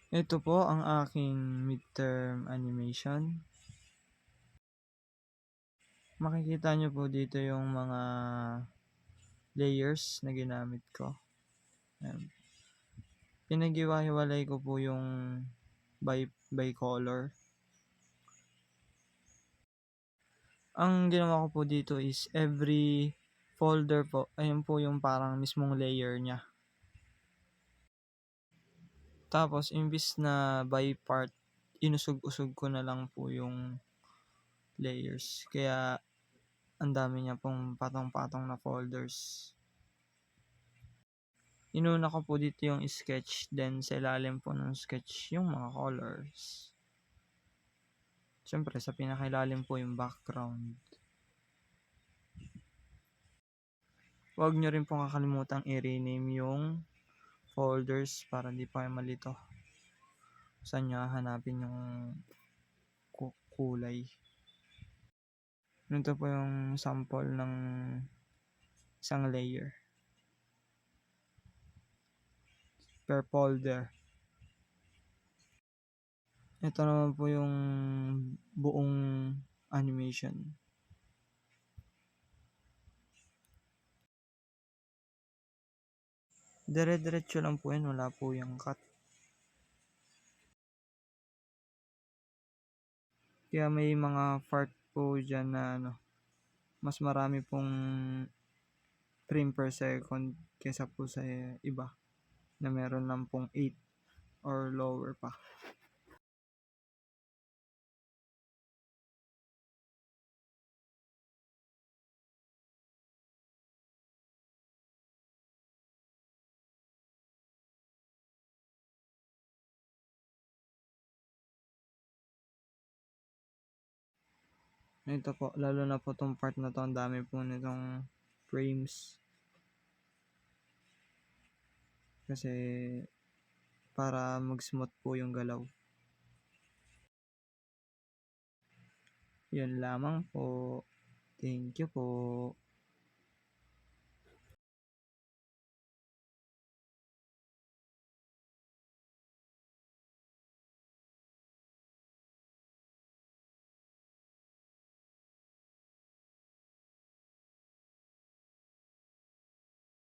Ito po ang aking midterm animation. Makikita niyo po dito yung mga layers na ginamit ko. Ayan. Pinaghiwa-hiwalay ko po yung by color. Ang ginawa ko po dito is every folder po, ayun po yung parang mismong layer niya. Tapos imbis na by part, inusog-usog ko na lang po yung layers. Kaya ang dami niya pong patong-patong na folders. Inuna ko po dito yung sketch, then sa ilalim po ng sketch yung mga colors. Siyempre sa pinakailalim po yung background. Huwag nyo rin pong kakalimutang i-rename yung folders para hindi pa kayo malito. Saan nyo hahanapin yung kulay. Ito po yung sample ng isang layer per folder. Ito naman po yung buong animation. Dire-diretso lang po yan, wala po yung cut. Kaya may mga part po dyan na mas marami pong frame per second kesa po sa iba na meron lang pong 8 or lower pa. Ito po, lalo na po tong part na to, ang dami po nitong frames. Kasi para mag-smooth po yung galaw. Yun lamang po. Thank you po.